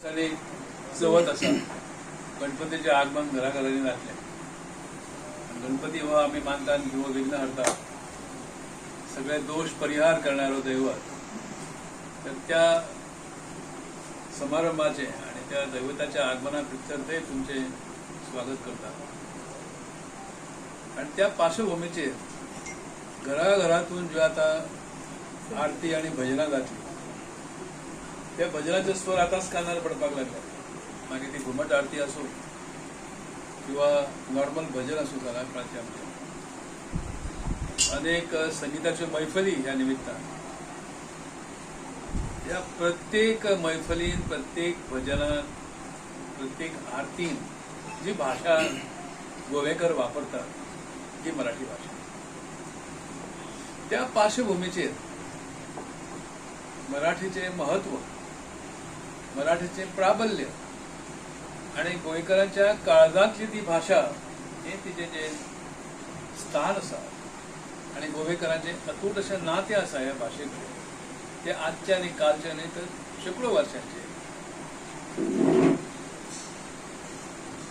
कधी चवथ असा गणपतीचे आगमन घराघरांनी जातले. गणपती हो आम्ही मानतात किंवा विघ्न हरता सगळे दोष परिहार करणारो दैवत. तर त्या समारंभाचे आणि त्या दैवताच्या आगमनाप्रित्यर्थ तुमचे स्वागत करतात. आणि त्या पार्श्वभूमीचेर घराघरातून जे आता आरती आणि भजनां जातली त्या भजनाचे स्वर आताच कानार पडपाक लागले. मागीर ती घुमट आरती असो किंवा नॉर्मल भजन असो कलाकारांचे आमचे अनेक संगीताच्यो मैफली ह्या निमित्तान या प्रत्येक मैफलीन प्रत्येक भजनात प्रत्येक आरतीन जी भाषा गोवेकर वापरतात ती मराठी भाषा. त्या पार्श्वभूमीचेर मराठीचे महत्व मराठीचे प्राबल्य आणि गोंयकारांच्या काळजांतली ती भाषा हे तिचे जे स्थान आसा आणि गोवेकरांचे अतूट अशें नातें आसा ह्या भाशे कडेन ते आजचे आनी कालचे न्ही तर शेकडो वर्षांचे.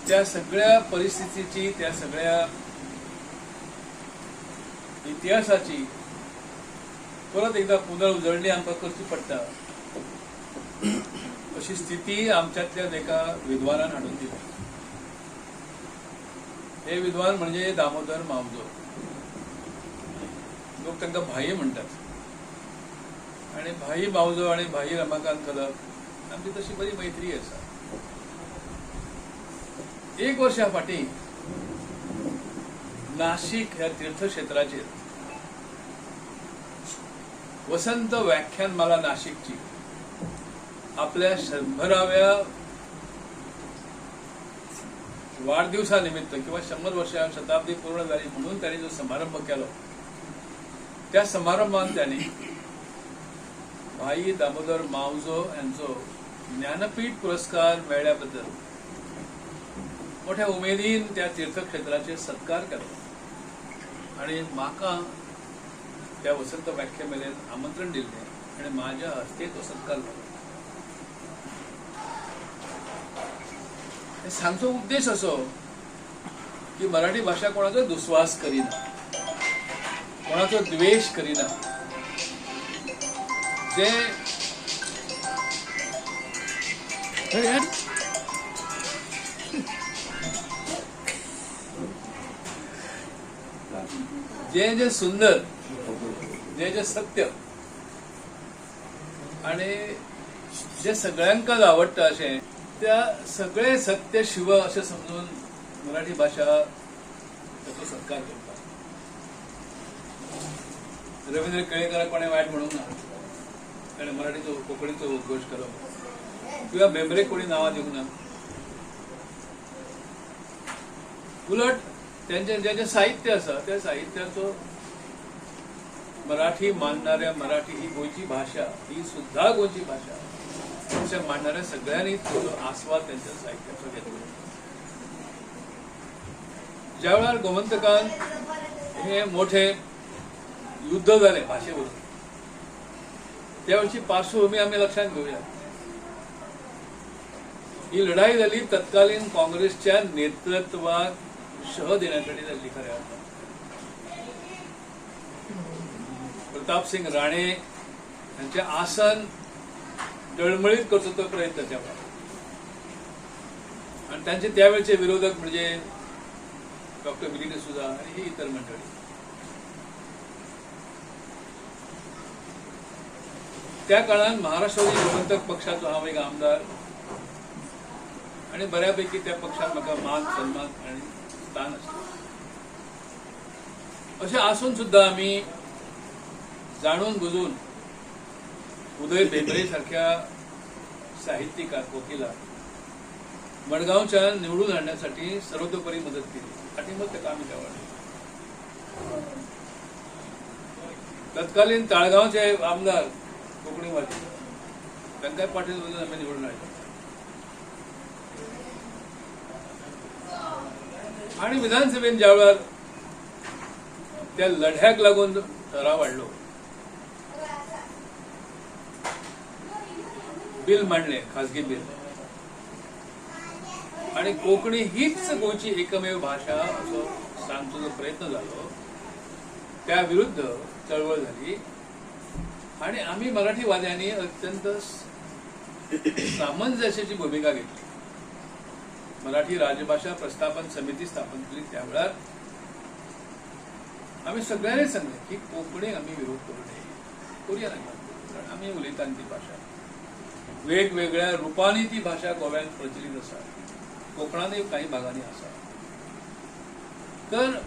त्या सगळ्या परिस्थितीची त्या सगळ्या इतिहासाची परत एकदा पुनर्उजळणी आमकां करची पडटा अशी स्थिती आमच्यातल्या एका विद्वानान हाडून दिली. हे विद्वान म्हणजे दामोदर मावजो. लोक तांकां भाई म्हणटात. आणि भाई मावजो आणि भाई रमाकांत कदम आमची तशी बरी मैत्री आसा. एक वर्षा फाटीं नाशिक ह्या तीर्थक्षेत्राचेर वसंत व्याख्यानमाला नाशिकची आपल्या 100व्या वाढदिवसा निमित्त किंवा 100 वर्षा शताब्दी पूर्ण झाली म्हणून त्यांनी जो समारंभ केला त्या समारंभात त्यांनी भाई दामोदर मावजो यांचो ज्ञानपीठ पुरस्कार मेळ्ळ्याबद्दल मोठ्या उमेदीन त्या तीर्थक्षेत्राचे सत्कार केलो आणि म्हाका त्या वसंत व्याख्यामेरेन आमंत्रण दिले आणि माझ्या हस्ते तो सत्कार झाला. सांगचो उद्देश असो की मराठी भाषा कोणाचो दुस्वास करिना, कोणाचो द्वेष करिना. जे सुंदर जे सत्य आणि जे सगळ्यांकाच आवडटा अशें त्या सगळे सत्य शिव अशें समजून मराठी भाषा ताचो सत्कार करता. रवींद्र केळेकराक कोणें वायट म्हणूंक ना. ताणें मराठीचो कोंकणीचो उद्घोश केलो किंवा बेंबरेक कोणी नांवां दिवंक ना. उलट त्यांचे जे साहित्य आसा त्या साहित्याचो मराठी मानणाऱ्या मराठी ही गोंयची भाषा ही सुद्धा गोंयची भाषा अशें मानणाऱ्या सगळ्यांनी तो आस्वाद त्यांच्या साहित्याचो घेतलो. ज्या वेळार गोमंतकान हे मोठे युद्ध जाले भाशेवरून त्या वेळची पार्श्वभूमी आम्ही लक्षात घेऊया. ही लढाई झाली तत्कालीन काँग्रेसच्या नेतृत्वात शह देण्यासाठी झाली. खऱ्या अर्थात प्रतापसिंग राणे यांचे आसन डळमळीत करचो तो प्रयत्न केला आणि त्यांचे त्यावेळचे विरोधक म्हणजे डॉक्टर विली डिसूजा आणि ही इतर मंडळी. त्या काळात महाराष्ट्रातील गोमंतक पक्षाचो हांव एक आमदार आणि बऱ्यापैकी त्या पक्षात म्हाका मान सन्मान आणि स्थान आसलें. अशें आसून सुद्धा आम्ही जाणून बुजून उदय बेंबरे सारख्या साहित्यिकाक वकिलाक मडगावच्या निवडून आणण्यासाठी सर्वतोपरी मदत केली आणि मग ताका आम्ही गावडले. तत्कालीन ताळगावचे आमदार कोंकणीवादी व्यंकय्य पाटील मधून आम्ही निवडून आणले आणि विधानसभेत ज्या वेळार त्या लढ्याक लागून ठराव वाढलो बिल मांडले खासगी बिल आणि कोंकणी हीच गोंयची एकमेव भाषा असो सांगचो जो प्रयत्न जालो त्या विरुद्ध चळवळ झाली आणि आम्ही मराठीवाद्यांनी अत्यंत सामंजस्याची भूमिका घेतली. मराठी राजभाषा प्रस्थापन समिती स्थापन केली त्यावेळार आम्ही सगळ्यांनी सांगले की कोंकणी आम्ही विरोध करू नये, करूया नका, कारण आम्ही उलयतात ती भाषा वेगवेगळ्या रूपांनी ती भाषा गोव्यात प्रचलित आसा, कोकणानय काही भागांनी आसा. तर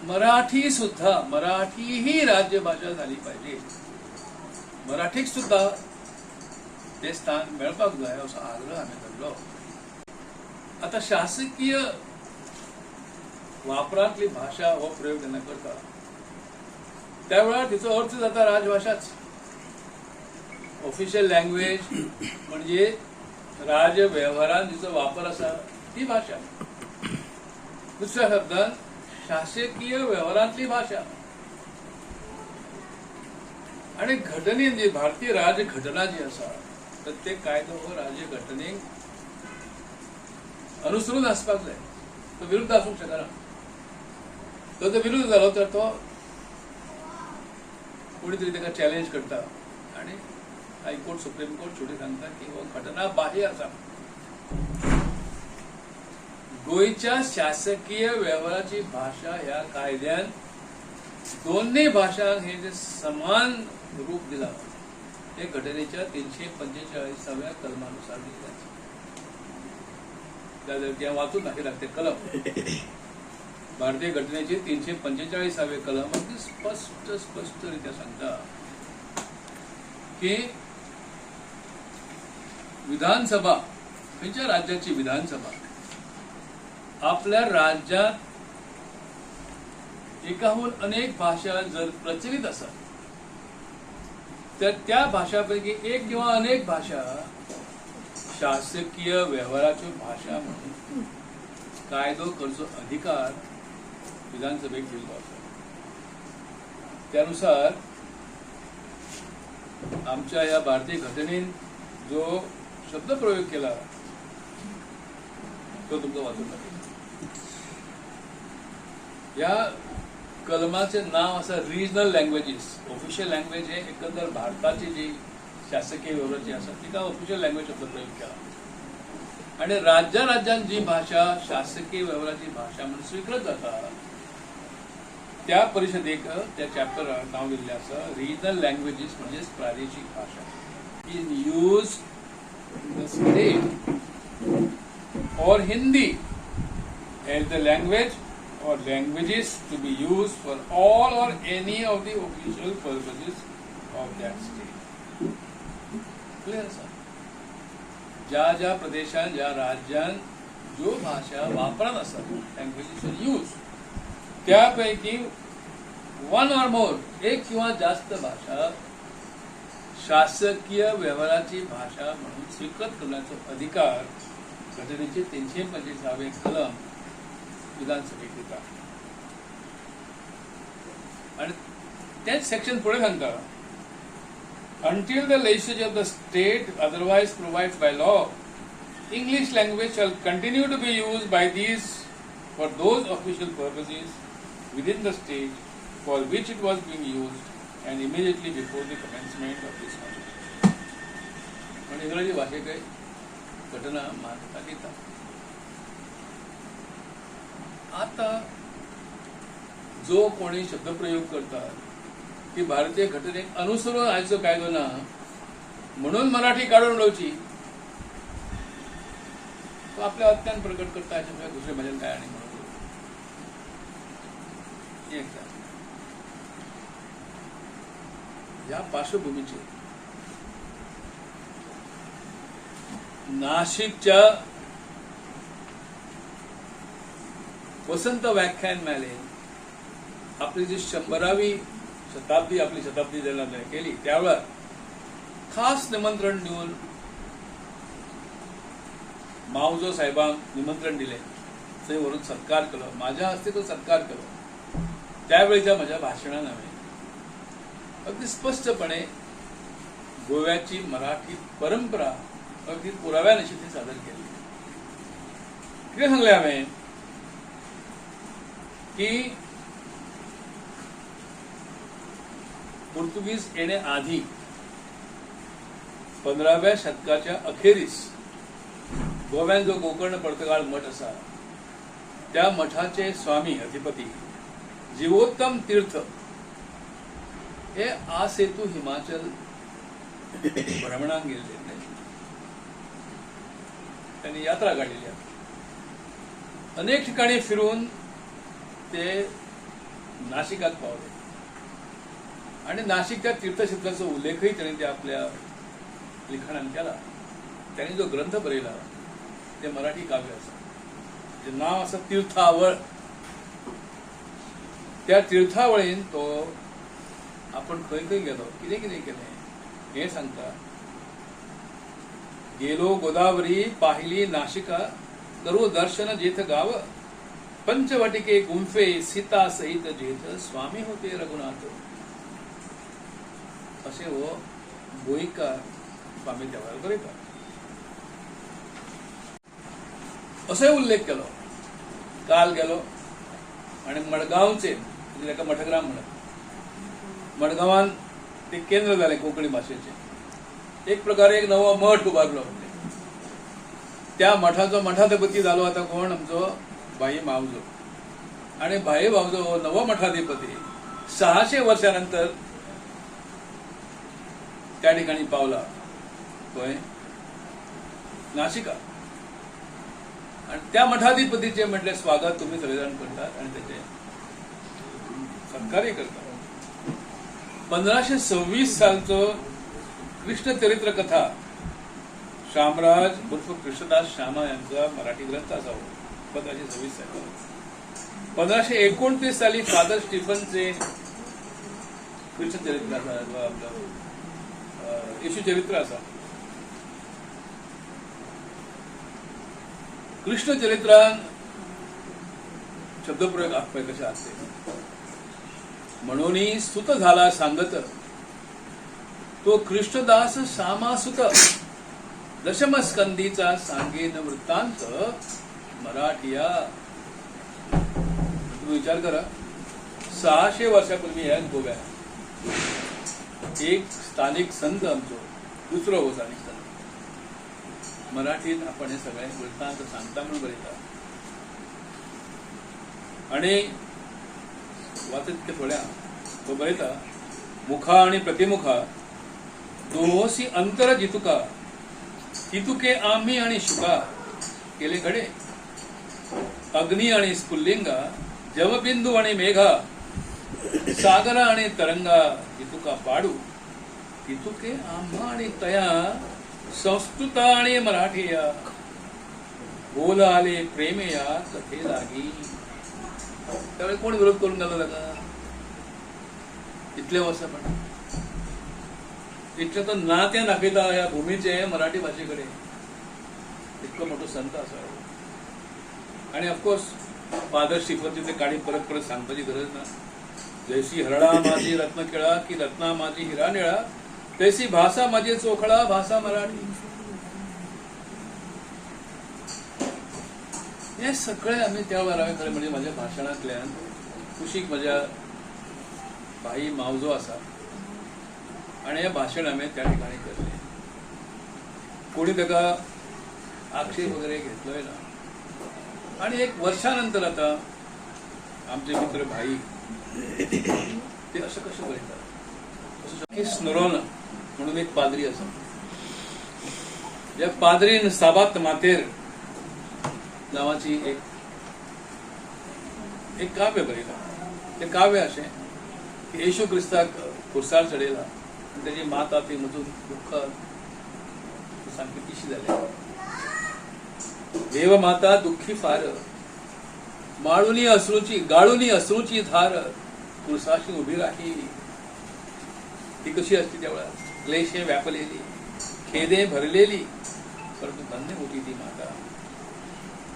मराठी सुद्धा मराठी ही राज्यभाषा झाली पाहिजे, मराठीक सुद्धा ते स्थान मेळपाक जाय असो आग्रह आम्ही धरलो. आता शासकीय वापरांतली भाषा हो प्रयोग जेन्ना करता त्या वेळार तिचो अर्थ जाता राजभाषाच. ऑफिशियल लँग्वेज म्हणजे राजव्यवहारांत जिचो वापर आसा ती भाषा. दुसऱ्या शब्दान शासकीय व्यवहारांतली भाषा. आणि घटनेन जी भारतीय राजघटना जी आसा प्रत्येक कायदो हो राज्यघटनेक अनुसरून आसपाक जाय, तो विरुद्ध आसूंक शकना. तो जर विरुद्ध जालो तर तो कोणी तरी ताका चॅलेंज करता आणि हायकोर्ट सुप्रीम कोर्ट शेवटी सांगता की हो घटना बाह्य आसा. गोंयच्या शासकीय व्यवहाराची भाषा ह्या कायद्यान दोन्ही भाषांक हे जे समान रूप दिला ते घटनेच्या 345व्या कलमानुसार दिले. त्या वाचून दाखयला ते कलम भारतीय घटनेचे 345वे कलम अगदी स्पष्टरित्या सांगता की विधानसभा खंयच्या राज्याची विधानसभा आपल्या राज्यात एकाहून अनेक भाषा जर प्रचलित असत तर त्या भाषापैकी एक किंवा अनेक भाषा शासकीय व्यवहाराची भाषा म्हणून कायदो करचो अधिकार विधानसभेक दिल्लो आसा. त्यानुसार आमच्या या भारतीय घटनेन जो शब्द प्रयोग केला तो तुमका वाचून दाखयला. या कलमाचे नाव आसा रिजनल लँग्वेजीस. ऑफिशियल लँग्वेज हे एकंदर भारताची जी शासकीय व्यवहाराची आसा तिका ऑफिशियल लँग्वेज शब्द प्रयोग केला आणि राज्यांत जी भाषा शासकीय व्यवहाराची भाषा म्हणून स्वीकृत जाता त्या परिषदेक त्या चॅप्टराक नाव दिल्लें आसा रिजनल लँग्वेजीस म्हणजेच प्रादेशिक भाषा in use in the state और Hindi as the language or languages to be used for all or any of the official purposes of that state. Clear sir? ज्या प्रदेशांत ज्या राज्यांत जो भाषा वापरात असतात लँग्वेजेस यूज त्यापैकी वन ऑर मोर एक किंवा जास्त भाषा शासकीय व्यवहाराची भाषा म्हणून स्वीकृत करण्याचा अधिकार घटनेचे 345वे कलम विधानसभेक दिता. आणि तेच सेक्शन पुढे सांगता until the legislature of the state otherwise provides by law English language shall continue to be used by these for those official purposes within the state for which it was being used and immediately before the commencement of this constitution. पण इंग्रजी भाषेक घटना मान्यता दिता. आता जो कोणी शब्दप्रयोग करतात ती भारतीय घटनेक अनुसरून आयचो कायदो ना म्हणून मराठी काढून उडोवची तो आपल्या अत्यान प्रकट करता हाचे दुसरे भाषेन काय आणि म्हणून या पार्श्वभूमीचेर नाशिकच्या वसंत व्याख्यानमालेन आपली जी 100वी शताब्दी आपली शताब्दी जेन्ना केली त्यावेळार खास निमंत्रण दिवन मावजो साहेबांक निमंत्रण दिले. थंय व्हरून सत्कार केलो. माझ्या हस्ते तो सत्कार केलो. त्यावेळेच्या म्हज्या भाशणान हांवें अगदी स्पष्टपणे गोव्याची मराठी परंपरा अगदी पुराव्यानिशी ती सादर केली. कितें सांगलें हांवें की पोर्तुगीज येणे आधी 15व्या शतकाच्या अखेरीस गोव्यात जो गोकर्ण पर्तगाळ मठ असा त्या मठाचे स्वामी अधिपती जीवोत्तम तीर्थ हे आ सेतू हिमाचल भ्रमणाक गेल्ले. त्यांनी यात्रा काढलेली आहे. अनेक ठिकाणी फिरून ते नाशिकात पावले आणि नाशिकच्या तीर्थक्षेत्राचा उल्लेखही त्यांनी ते आपल्या लिखाणात केला. त्यांनी जो ग्रंथ बरयला ते मराठी काव्य असं, जे नाव असं तीर्थावळ. त्या तीर्थावळीन तो आपण खंय खंय गेलो, कितें कितें केलें हे सांगता. गेलो गोदावरी पाहिली नाशिका, करू दर्शन जेथ गाव, पंचवटिके गुंफे सीता सहित जेथ, स्वामी होते रघुनाथ. असे हो गोयकार स्वामी देवाला बरयता. असे उल्लेख केलो. काल गेलो आणि मडगावचे ताका मठग्राम म्हणत, मडगावान ते केंद्र झाले कोंकणी भाषेचे. एक प्रकारे एक नवो मठ उबारलो. त्या मठाचो मठाधिपती झालो आता कोण, आमचो भाई मावजो. आणि भाई मावजो हो नवो मठाधिपती 600 वर्षानंतर त्या ठिकाणी पावला, होय नाशिका. आणि त्या मठाधिपतीचे म्हटले स्वागत तुम्ही सगळेजण करतात आणि त्याचे सत्कारही करतात. 1526 सालचो कृष्ण चरित्र कथा शामराज उर्फ कृष्णदास श्यामा यांचा मराठी ग्रंथ असावा. 1526 साली. 1529 साली फादर स्टीफनचे कृष्ण चरित्र आपलं येशू चरित्र असा. कृष्ण चरित्रान शब्दप्रयोग आपले कसे असते. म्हणून सुत झाला सांगत, तो कृष्णदास श्यामासुत, दशमस्कंदीचा सांगेन वृत्तांत मराठिया. तुम्ही विचार करा, 600 वर्षापूर्वी या गोव्यात एक स्थानिक संत आमचो, दुसरो हो स्थानिक संत मराठीत आपण हे सगळे वृत्तांत सांगता म्हणून बरयता. आणि वाचत थोड्या तो बरयता, मुखा आणि प्रतिमुखा दोहोसी अंतर जितुका, तितुके आम्ही आणि शुका केले घडे. अग्नी आणि स्फुल्लिंगा, जवबिंदू आणि मेघा, सागरा आणि तरंगा जितुका पाडू, तितुके आम्हा आणि तया, संस्कृत आणि मराठीया, बोल आले प्रेमेया कथे लागी. त्यावेळी कोण विरोध करून गेला का इतले वर्ष? पण इतले तर नात्या दाखयता या भूमीचे मराठी भाषेकडे. इतकं मोठं संत असावं. आणि ऑफकोर्स फादर स्टीफनची ते काळी परत परत सांगताची गरज ना. जैसी हरळा माझी रत्नखेळा, की रत्ना माझी हिरा निळा, तैसी भाषा माझी चोखळा, भाषा मराठी. हे सगळे आम्ही त्या वेळार खरें म्हणजे माझ्या भाशणांतल्यान कुशीक म्हज्या भाई मावजो आसा आणि हे भाशण आम्ही त्या ठिकाणी केले. कोणी ताका आक्षेप वगैरे घेतलोय ना. आणि एक वर्षानंतर आता आमचे मित्र भाई ते असं कसं बरयतात. स्नोरोन म्हणून एक पाद्री असा, ज्या पाद्रीन साबात मातेर नावाची एक काव्य बरयला. ते काव्य असे की येशू क्रिस्ताक खुर्सार चडयला आणि त्याची माता ती मधून दुःख सामकी पिशी जाली. देव माता दुःखी फार, माळुनी अश्रूची गाळुनी अश्रूची धार, खुर्साशी उभी राही. ती कशी असते त्यावेळा, क्लेशे व्यापलेली, खेदे भरलेली, परंतु धन्य होती ती माता.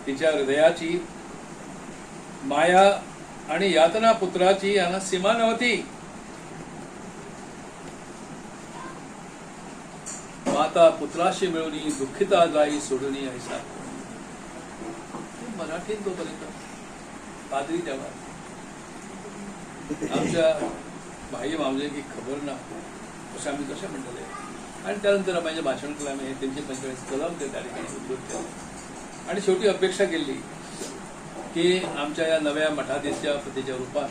तिच्या हृदयाची माया आणि यातना पुत्राची यांना सीमा नव्हती. माता पुत्राशी मिळून दुःखिता जाई सोडून ऐसा. मराठीत तोपर्यंत पादरी तेव्हा आमच्या भाई मावले की खबर ना अशें आमी कशें म्हणटले. आणि त्यानंतर माझे भाषण केलं आम्ही 345 कलम ते त्या ठिकाणी उद्धृत केले आणि शेवटी अपेक्षा केली की आमच्या या नव्या मठाधीशच्या पतीच्या रूपात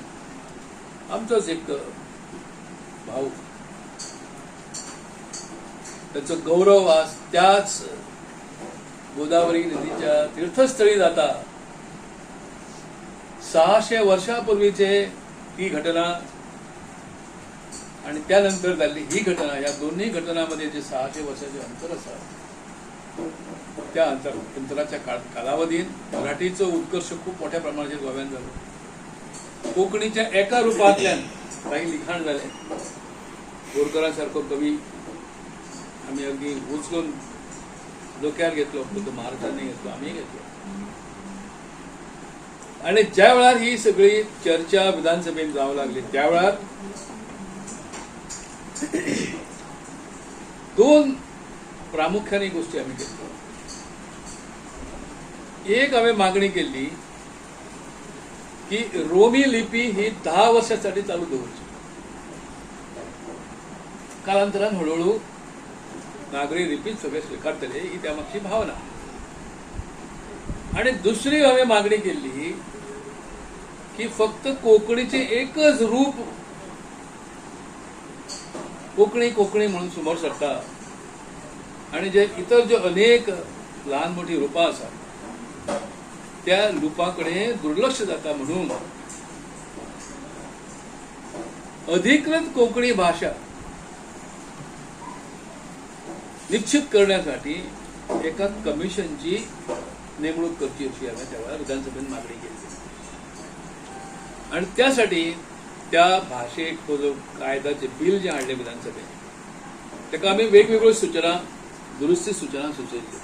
आमचोच एक भाऊ त्याचा गौरव आज त्याच गोदावरी नदीच्या तीर्थस्थळी जाता 600 वर्षापूर्वीचे ही घटना आणि त्यानंतर झाली ही घटना, या दोन्ही घटनांमध्ये जे 600 वर्षाचे अंतर असतात त्या अंतराच्या कालावधीत मराठीचं उत्कर्ष खूप मोठ्या प्रमाणात गोव्यात झालं. कोंकणीच्या एका रूपातल्यान काही लिखाण झाले. बोरकरांसारखो कवी आम्ही अगदी उचलून डोक्यावर घेतलो, तो महाराजांनी घेतलो, आम्ही घेतलो. आणि ज्या वेळार ही सगळी चर्चा विधानसभेत जावं लागली त्या वेळार दोन प्रामुख्याने गोष्टी आम्ही केल्यो. एक हांवें मागणी केली की रोमी लिपी ही 10 वर्षांसाठी चालू दवरची. कालांतरान हळूहळू नागरी लिपी सगळे स्वीकारतले ही त्या मागची भावना. आणि दुसरी हांवें मागणी केली की फक्त कोंकणीचे एकच रूप कोंकणी कोंकणी म्हणून समोर सरता आणि जे इतर जे अनेक लहान मोठी रूपां आसात त्या रूपांकडे दुर्लक्ष जाता म्हणून अधिकृत कोंकणी भाषा निश्चित करण्यासाठी एका कमिशनची नेमणूक करची अशी आम्ही त्यावेळेला विधानसभेत मागणी केली. आणि त्यासाठी त्या भाषेक तो जो कायद्याचे बिल जे हाडले विधानसभेत ताका आम्ही वेगवेगळ्यो सूचना दुरुस्ती सूचना सुचयल्यो.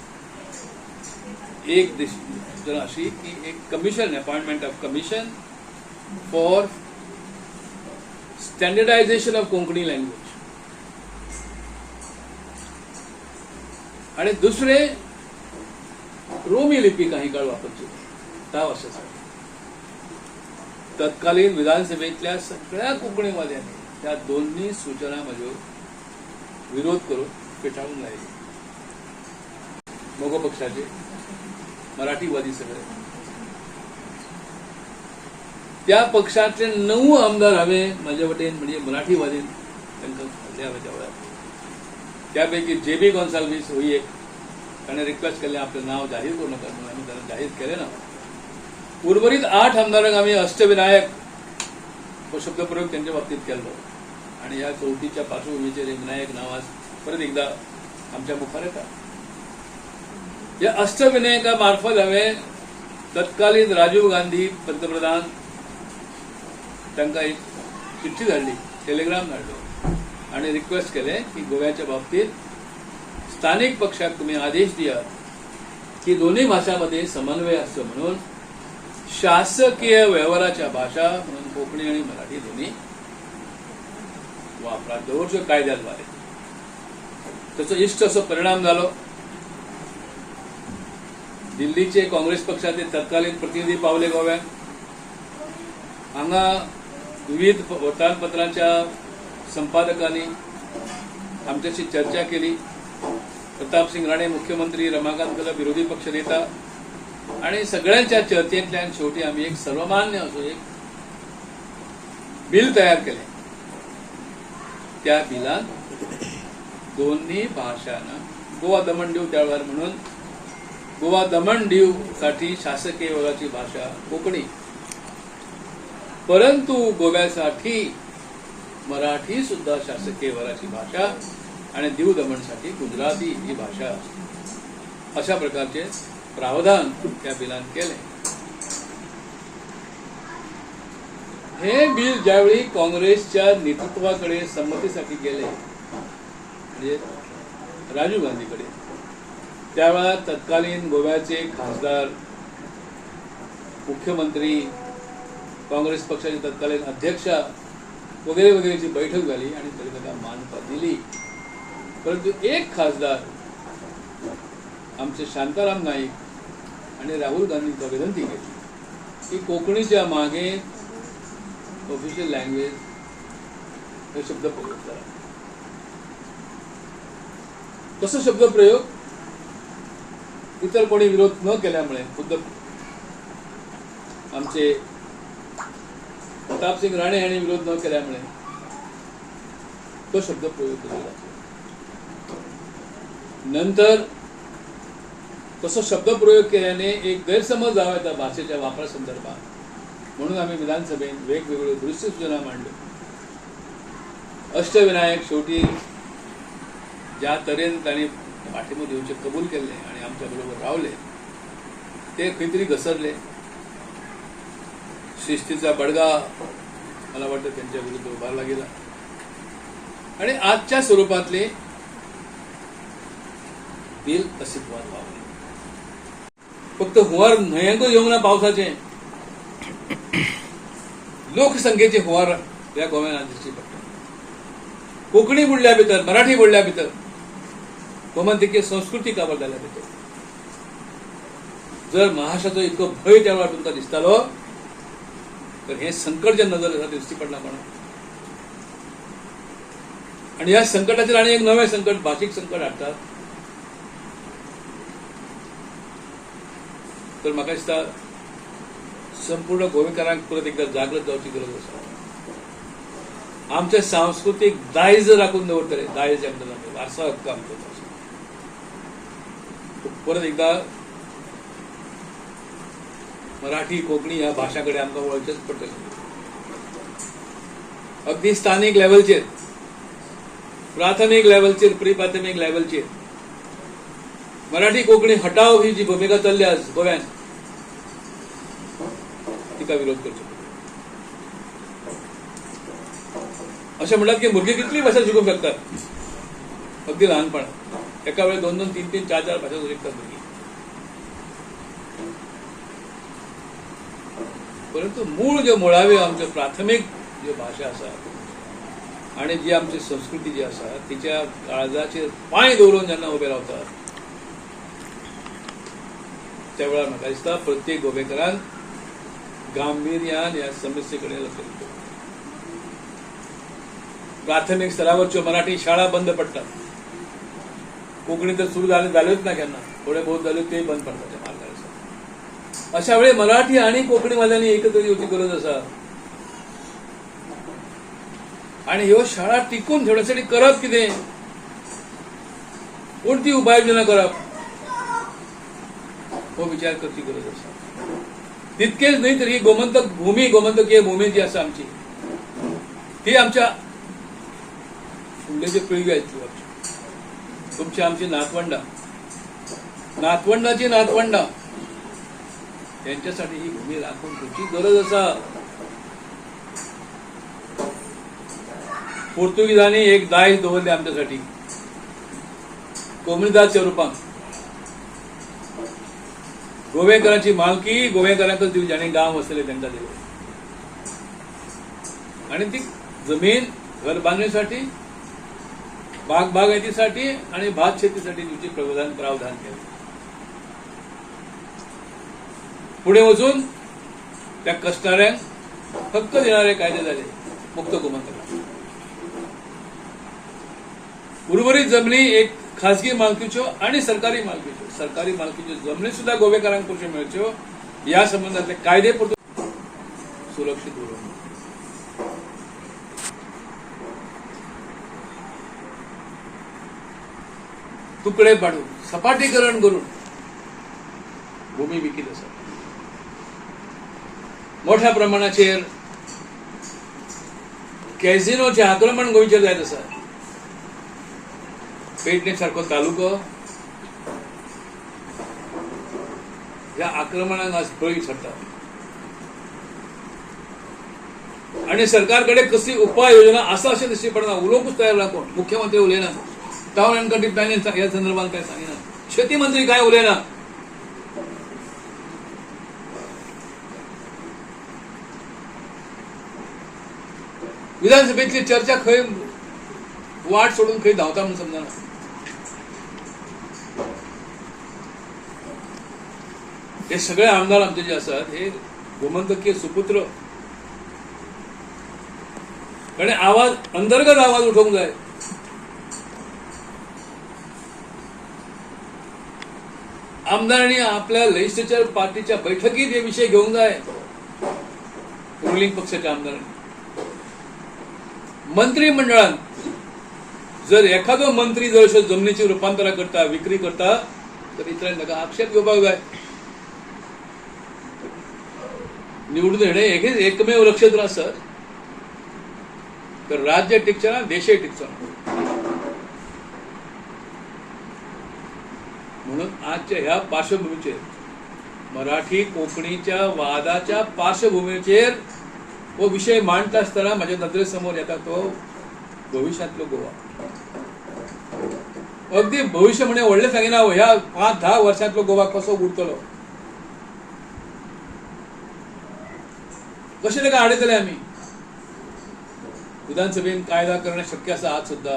एक सूचना अशी की एक commission appointment of commission for standardisation of Konkani language आणि दुसरे रोमी लिपी काही काळ वापरची 10 वर्षांसाठी. तत्कालीन विधानसभेतल्या सगळ्या कोंकणीवाद्यांनी त्या दोन्ही सूचना म्हज्यो विरोध करून फेटाळून लायली. मोगो पक्षाचे मराठीवादी सगळे त्या पक्षातले 9 आमदार हांवें म्हाजे वटेन म्हणजे मराठीवादीन तांकां घातले. हांवें त्या वेळार त्यापैकी JB गॉन्साल्वीस होई एक ताणें रिक्वेस्ट केलें आपलें नांव जाहीर करूं नाका म्हणून आमी ताणें जाहीर केलें ना. उर्वरीत 8 आमदारांक आमी अष्टविनायक हो शब्द प्रयोग त्यांच्या बाबतीत केलो आणि ह्या चवथीच्या पार्श्वभूमीचेर विनायक नांव आज परत एकदा आमच्या मुखार येता. या अष्टविनायका मार्फत हांवें तत्कालीन राजीव गांधी पंतप्रधान तांकां एक चिठ्ठी धाडली, टेलिग्राम धाडलो आणि रिक्वेस्ट केले की गोव्याच्या बाबतीत स्थानिक पक्षाक तुम्ही आदेश दिया की दोन्ही भाषांमध्ये समन्वय असतो म्हणून शासकीय व्यवहाराच्या भाषा म्हणून कोंकणी आणि मराठी दोन्ही वापरात दवरच्यो कायद्याद्वारे. त्याचो इष्ट असो परिणाम झालो. दिल्लीचे काँग्रेस पक्षाचे तत्कालीन प्रतिनिधी पावले गोव्यात. हांगा विविध वर्तमानपत्रांच्या संपादकांनी आमच्याशी चर्चा केली. प्रताप सिंग राणे मुख्यमंत्री, रमाकांत कदम विरोधी पक्ष नेता आणि सगळ्यांच्या चर्चेतल्यान शेवटी आम्ही एक सर्वमान्य असो एक बिल तयार केले. त्या बिलात दोन्ही भाषांना गोवा दमण दीव त्यावेळार म्हणून गोवा दमण दीव साठी शासकीय व्यवहाराची भाषा कोंकणी, परंतु गोव्यासाठी मराठी सुद्धा शासकीय व्यवहाराची भाषा आणि दीव दमणसाठी गुजराती ही भाषा अशा प्रकारचे प्रावधान त्या बिलान केले. हे बिल ज्यावेळी काँग्रेसच्या नेतृत्वाकडे संमतीसाठी गेले म्हणजे राजीव गांधीकडे, त्यावेळा तत्कालीन गोव्याचे खासदार, मुख्यमंत्री, काँग्रेस पक्षाचे तत्कालीन अध्यक्ष वगैरे वगैरेची बैठक झाली आणि त्याला मान्यता दिली. परंतु एक खासदार आमचे शांताराम नाईक आणि राहुल गांधींका विनंती केली की कोंकणीच्या मागे ऑफिशियल लँग्वेज हे शब्दप्रयोग करा. तसं शब्दप्रयोग इतर कोणी विरोध न केल्यामुळे खुद्द आमचे प्रतापसिंग राणे यांनी विरोध न केल्यामुळे तो शब्दप्रयोग केला. नंतर तसं शब्दप्रयोग केल्याने एक गैरसमज जावा त्या भाषेच्या वापरासंदर्भात म्हणून आम्ही विधानसभेत वेगवेगळे दुरुस्ती सूचना मांडल्यो. अष्टविनायक शेवटी ज्या तरेन तांणी पाठिंबो दिवचे कबूल केले आणि आमच्या बरोबर रावले ते खंय तरी घसरले. शिस्तीचा बडगा मला वाटतं त्यांच्या विरुद्ध उभारला गेला आणि आजच्या स्वरूपातले बिल अस्तित्वात पावले. फक्त हुंवार न्हंयेकूच येवंक ना पावसाचे, लोकसंख्येचे हुंवार ह्या गोव्यात दिश्टी पडटा. कोंकणी बुडल्या भितर, मराठी बुडल्या भितर, गोमंतकीय संस्कृती काबार जाल्या भितर जर महाराष्ट्राचो इतको भंय त्या वेळार तुमकां दिसतालो तर हे संकट जे नजर येता दिश्टी पडना म्हणून. आणि ह्या संकटाचेर आनी एक नवें संकट, भाशीक संकट हाडटात. तर म्हाका दिसता संपूर्ण गोंयकारांक परत एकदा जागृत जावची गरज आसा. आमचे सांस्कृतीक दायज राखून दवरतले, दायज वारसा हक्क आमचो परत एकदा मराठी कोंकणी ह्या भाषाकडे आमकां वळचेच पडटलें. अगदी स्थानिक लेवलचेर, प्राथमीक लेवलचेर, प्री प्राथमीक लेवलचेर मराठी कोंकणी हटाव ही जी भूमिका चल्ली आज गोव्यात तिका विरोध करचो. अशें म्हणटात की भुरगीं कितली भाशा शिकूंक शकतात अगदी ल्हानपणांत. एका वेळी 2-2, 3-3, 4-4 भाशा शिकतात भुरगीं. परंतु मूळ जे मुळावे आमचे प्राथमीक जे भाषा आसा आणि जी आमची संस्कृती जी आसा तिच्या काळजाचेर पांय दवरून जेन्ना उबे रावतात त्या वेळार म्हाका दिसता प्रत्येक गोवेकारान गांभीर्यान ह्या समस्ये कडेन लक्ष दिवचें. प्राथमीक स्तरावरच्यो मराठी शाळा बंद पडटात. कोंकणी तर सुरू जाल्योच ना केन्ना, थोडे बहुत जाल्यो तेय बंद पडटा त्या मार्गार आसा. अशा वेळी मराठी आणि कोंकणी वाल्यांनी एकत्र येवची गरज आसा आणि ह्यो शाळा टिकून ठेवण्यासाठी करप कितें, कोणती उपाययोजना करप हो विचार करची गरज आसा. तितकेच न्हय तर ही गोमंतक भूमी, गोमंतकीय भूमी जी आसा आमची ती आमच्या फुडल्याची पिळगी आयतली वचची. तुमची आमची नातवंडां, नातवंडाची नातवंडां त्यांच्यासाठी ही भूमी राखून ठेवची गरज आसा. पोर्तुगीजांनी एक दायज दवरले आमच्यासाठी कोमुनिदादच्या रुपान. गोवेकारांची मालकी गोवेकारांकच दिवची आनी गांव आसले तांकां दिले. आणि ती जमीन घर बांदणीसाठी, बागायतीसाठी आणि भात शेतीसाठी दिवची प्रावधान केले. पुढे वचून त्या कष्टाऱ्यांक हक्क देणारे कायदे झाले मुक्त गोमंतकात. उर्वरित जमनी एक खासगी मालकीच्यो आणि सरकारी मालकीच्यो जमनी सुद्धा गोवेकारांक कशें मेळच्यो ह्या संबंधातले कायदे परतून सुरक्षीत उरवून. तुकडे पाडून सपाटीकरण करून भूमी विकीत आसा. मोठ्या प्रमाणाचेर कॅझिनोचे आक्रमण गोंयचेर जायत आसा. पेडणे सारको तालुको ह्या आक्रमणाक आज बळी ठरता आणि सरकारकडे कसली उपाययोजना आसा अशें दिश्टी पडना. उलोवंकूच तयार ना कोण. मुख्यमंत्री उलयना, टावन अँड कंट्री प्लॅनिंग ह्या संदर्भात काय सांगिना, शेती मंत्री काय उलयना. विधानसभेतली चर्चा खंय वाट सोडून खंय धांवता म्हणून समजना. हे सगळे आमदार आमचे जे असतात हे गोमंतकीय सुपुत्र, कारण आवाज अंतर्गत आवाज उठवून जाय. आमदारांनी आपल्या लेजिस्लेचर पार्टीच्या बैठकीत हे विषय घेऊन जाय. रुलिंग पक्षाच्या आमदारांनी मंत्रिमंडळात जर एखादो मंत्री जर जमिनीची रूपांतरा करता, विक्री करता, तर इतरांना आक्षेप घेवपाक जाय. निवडून येणे एकमेव लक्ष जर असत तर राज्य टिकचे ना, देशही टिकचो ना. म्हणून आजच्या ह्या पार्श्वभूमीचेर, मराठी कोंकणीच्या वादाच्या पार्श्वभूमीचेर हो विषय मांडता असताना माझ्या नजरेसमोर येता तो भविष्यातलो गोवा. अगदी भविष्य म्हणजे व्हडलें सांगिना, ह्या 5-10 वर्षांतलो गोवा कसो उरतलो, कशें ताका आडयतले आमी. विधानसभेन कायदा करणें शक्य आसा आज सुद्धा.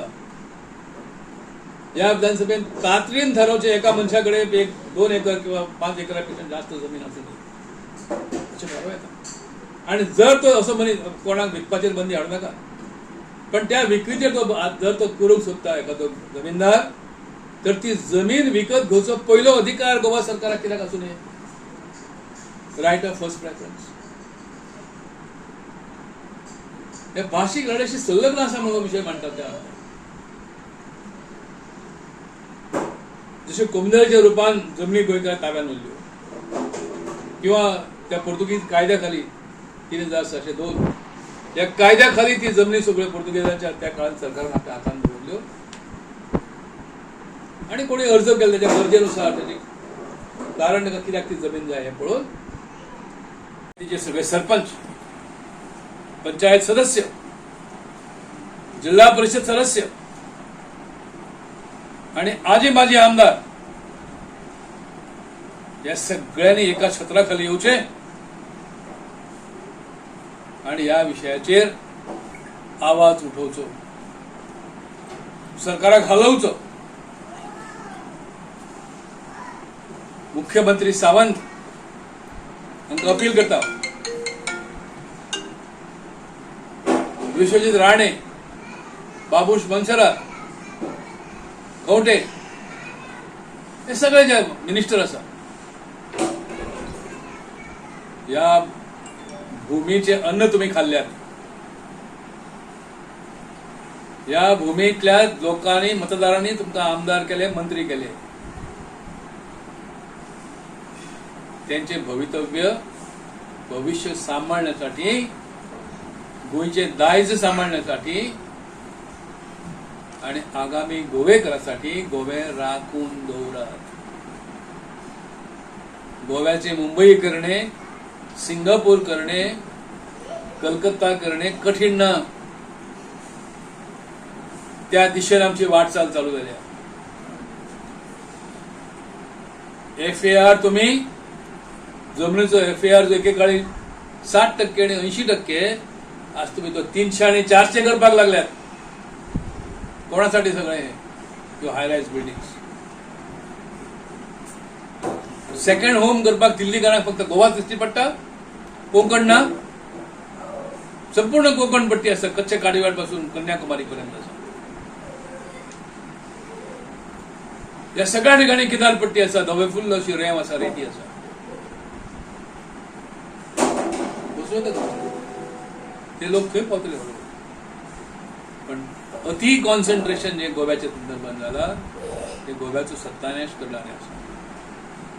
या विधानसभेन तातडीन थारावचें एका मनशा कडेन 2 एकर किंवा 5 एकरा पेक्षा जास्त जमीन आसली अशें थाराव येता. आनी जर तो असो मनीस कोणाक विकपाचेर बंदी हाडूं नाका, पण त्या विक्रीचेर तो जर तो करूंक सोदता एखादो जमीनदार, तर ती जमीन विकत घेवचो पयलो अधिकार गोवा सरकाराक कित्याक आसूं नये? Right of first preference. हे भाशीक लढ्याशी संलग्न आसा म्हणून विषय मांडटात त्या. जशे कोमदाराच्या रुपान जमनी गोंयकार ताब्यान उरल्यो, किंवा त्या पोर्तुगीज कायद्या खाली 3000-2 या कायद्या खाली ती जमनी सगळ्यो पोर्तुगेजांच्या त्या काळात सरकारान आपल्या हातान दवरल्यो. आणि कोणी अर्ज केला त्याच्या गरजेनुसार, त्याचे कारण ताका कित्याक ती जमीन जाय हे पळोवन तिचे सगळे सरपंच, पंचायत सदस्य, जिल्हा परिषद सदस्य आणि आजी माजी आमदार या सगळ्यांनी एका छत्राखाली येवचे आणि या विषयाचेर आवाज उठोवचो, सरकाराक हलवचो. मुख्यमंत्री सावंत हांकां अपील करता, विश्वजीत राणे, बाबूश मनसरा, कवटे हे सगळे जे मिनिस्टर आसा, या भूमीचे अन्न तुम्ही खाल्ल्यात. या भूमीतल्या लोकांनी, मतदारांनी तुमकां आमदार केले, मंत्री केले. त्यांचे भविष्य सांभाळण्यासाठी, गोंयचे दायज सांभाळण्यासाठी आणि आगामी गोवेकरांसाठी गोवे राखून दवरात. गोव्याचे मुंबई करणे, सिंगापूर करणे, कलकत्ता करणे कठीण ना. त्या दिशेने आमची वाटचाल चालू झाली. FAR तुम्ही जमनीचो FAR जो एकेकाळी 60% आणि 80%, आज तुम्ही तो 300 आणि 400 करपाक लागल्यात. कोणासाठी सगळे हे हायरायज बिल्डिंग्स? सेकंड होम करपाक दिल्लीकारांक फक्त गोवाच दिसची पडटा, कोंकण ना. संपूर्ण कोंकण पट्टी आसा, कच्छ काडिवाड पासून कन्याकुमारी पर्यंत आसा. या सगळ्या ठिकाणी किनारपट्टी आसा, धवेफुल्ल अशी रेंव आसा, रेती आसा. ते लोक खंय पावतले? पण अति कॉन्सन्ट्रेशन जे गोव्याच्या संदर्भात झाला ते गोव्याचो सत्यानाश करणारे आसा.